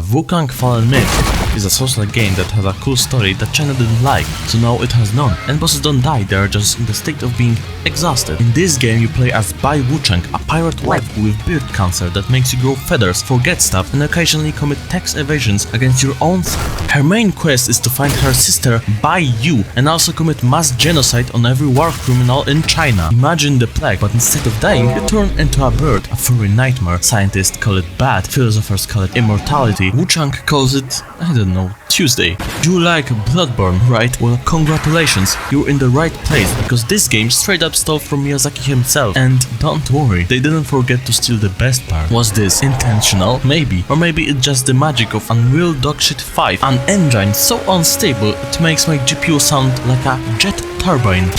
Wukong Fallen Myth is a Souls-like game that has a cool story that China didn't like, so now it has none, and bosses don't die, they are just in the state of being exhausted. In this game you play as Bai Wuchang, a pirate wife with beard cancer that makes you grow feathers, forget stuff, and occasionally commit tax evasions against your own son. Her main quest is to find her sister Bai Yu, and also commit mass genocide on every war criminal in China. Imagine the plague, but instead of dying, you turn into a bird, a furry nightmare. Scientists call it bad, philosophers call it immortality, Wuchang calls it, I don't know, Tuesday. You like Bloodborne, right? Well, congratulations, you're in the right place, because this game straight up stole from Miyazaki himself. And don't worry, they didn't forget to steal the best part. Was this intentional? Maybe. Or maybe it's just the magic of Unreal Dogshit 5, an engine so unstable it makes my GPU sound like a jet turbine.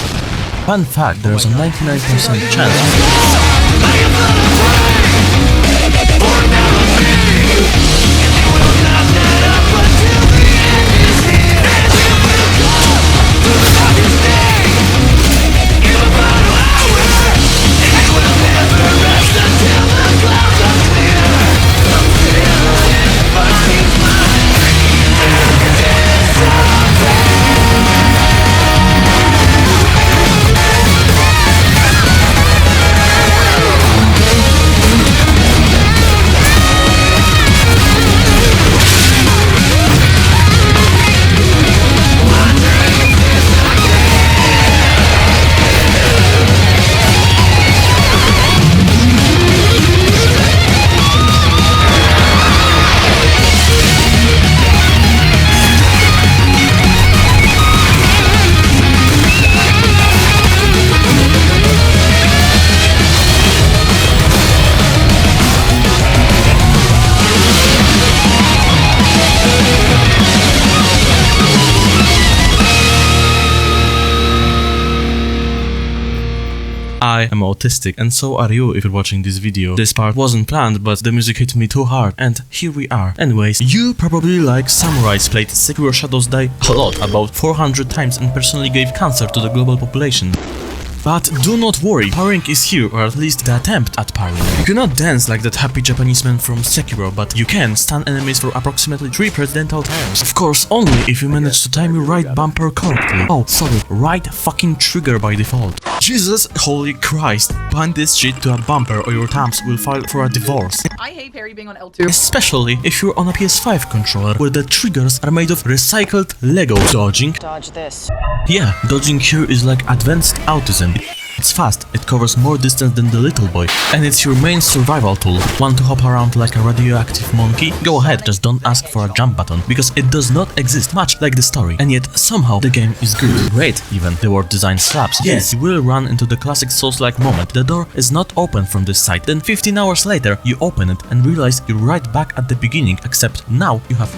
Fun fact, there's a 99% chance. I am autistic, and so are you if you're watching this video. This part wasn't planned, but the music hit me too hard, and here we are. Anyways, you probably like samurais played Sekiro Shadows Die a lot, about 400 times, and personally gave cancer to the global population. But do not worry, parrying is here, or at least the attempt at parrying. You cannot dance like that happy Japanese man from Sekiro, but you can stun enemies for approximately 3 presidential times. Of course, only if you manage to time your right bumper correctly. Oh, sorry, right fucking trigger by default. Jesus, holy Christ, bind this shit to a bumper or your thumbs will file for a divorce. I hate Perry being on L2. Especially if you're on a PS5 controller, where the triggers are made of recycled Lego. Dodging. Dodge this. Yeah, dodging here is like advanced autism. It's fast, it covers more distance than the little boy, and it's your main survival tool. Want to hop around like a radioactive monkey? Go ahead, just don't ask for a jump button, because it does not exist, much like the story, and yet somehow the game is good. Great, even, the world design slaps. Yes, you will run into the classic Souls-like moment. The door is not open from this side, then 15 hours later you open it and realize you're right back at the beginning, except now you have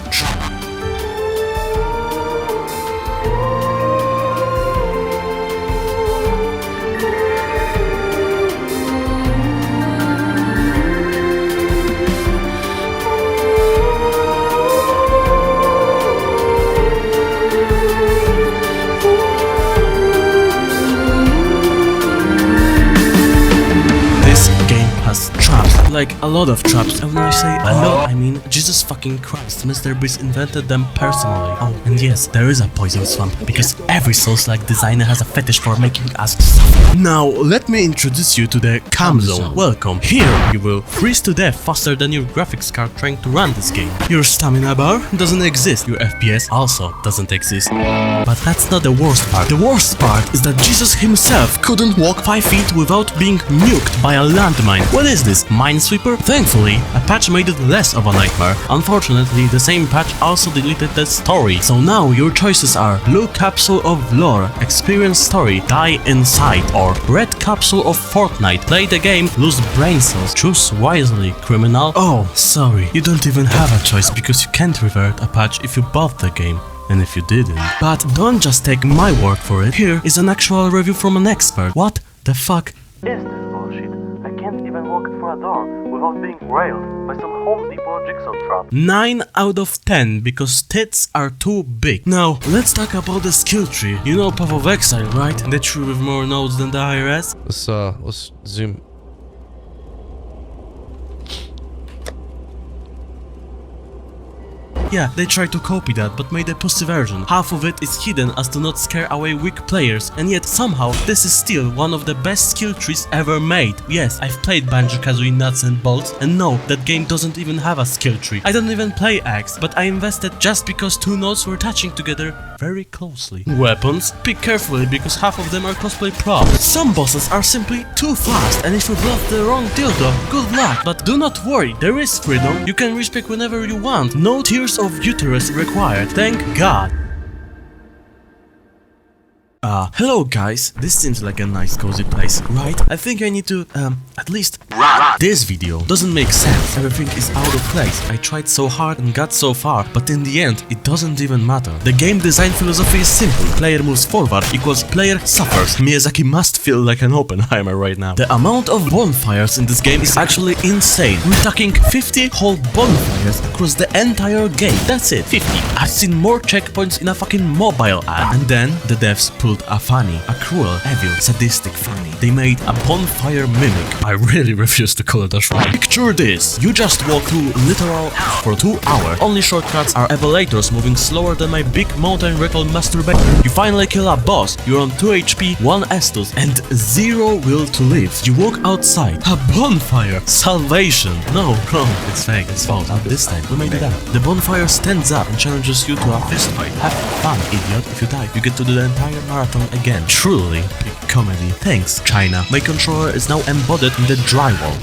like a lot of traps, and when I say a lot, I mean Jesus fucking Christ, Mr. Beast invented them personally. Oh, and yes, there is a poison swamp, because every Souls-like designer has a fetish for making us suffer. Now, let me introduce you to the Cam Zone. Welcome. Here, you will freeze to death faster than your graphics card trying to run this game. Your stamina bar doesn't exist, your FPS also doesn't exist. But that's not the worst part. The worst part is that Jesus himself couldn't walk 5 feet without being nuked by a landmine. What is this, Minesweeper? Thankfully, a patch made it less of a nightmare. Unfortunately, the same patch also deleted the story. So now your choices are Blue Capsule of Lore, Experience Story, Die Inside, or Red Capsule of Fortnite, Play the game, Lose Brain Cells. Choose wisely, criminal. Oh, sorry, you don't even have a choice because you can't revert a patch if you bought the game. And if you didn't. But don't just take my word for it. Here is an actual review from an expert. What the fuck is this bullshit? I can't even walk through a door without being railed by some Home Depot jigsaw trap. 9 out of 10 because tits are too big. Now, let's talk about the skill tree. You know Path of Exile, right? The tree with more nodes than the IRS? Let's zoom. Yeah, they tried to copy that, but made a pussy version. Half of it is hidden as to not scare away weak players, and yet somehow this is still one of the best skill trees ever made. Yes, I've played Banjo-Kazooie Nuts and Bolts, and no, that game doesn't even have a skill tree. I don't even play X, but I invested just because two notes were touching together very closely. Weapons? Pick carefully because half of them are cosplay props. Some bosses are simply too fast, and if you bluff the wrong dildo, good luck. But do not worry, there is freedom. You can respec whenever you want. No tears of uterus required. Thank God. Hello guys, this seems like a nice cozy place, right? I think I need to, at least this video doesn't make sense. Everything is out of place. I tried so hard and got so far, but in the end, it doesn't even matter. The game design philosophy is simple. Player moves forward equals player suffers. Miyazaki must feel like an Oppenheimer right now. The amount of bonfires in this game is actually insane. We're talking 50 whole bonfires across the entire game. That's it, 50. I've seen more checkpoints in a fucking mobile app. And then the devs pulled a funny, a cruel, evil, sadistic funny. They made a bonfire mimic. I really refuse to call it a shrine. Picture this. You just walk through literal for 2 hours. Only shortcuts are evalators moving slower than my big mountain rectal masturbator. You finally kill a boss. You're on 2 HP, 1 Estus, and 0 will to live. You walk outside. A bonfire. Salvation. No, wrong. It's fake. It's false. Not this time. We made it up. The bonfire stands up and challenges you to a fist fight. Have fun, idiot. If you die, you get to do the entire marathon again. Truly big comedy. Thanks, China. My controller is now embodied in the drywall.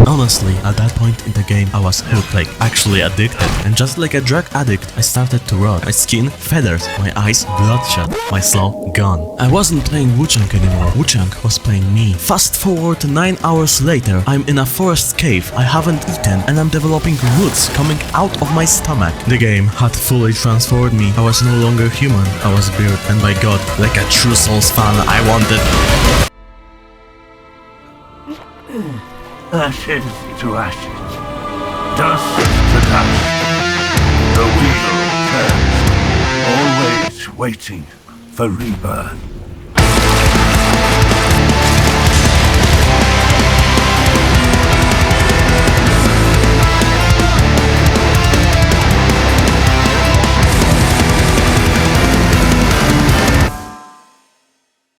Honestly, at that point in the game, I was hooked, like actually addicted. And just like a drug addict, I started to rot. My skin, feathers, my eyes, bloodshot, my soul, gone. I wasn't playing Wu-Chang anymore. Wu-Chang was playing me. Fast forward 9 hours later, I'm in a forest cave. I haven't eaten, and I'm developing roots coming out of my stomach. The game had fully transformed me. I was no longer human. I was beard, and by God, like a true Souls fan, I wanted... Ashes to ashes, dust to dust. The wheel turns, always waiting for rebirth.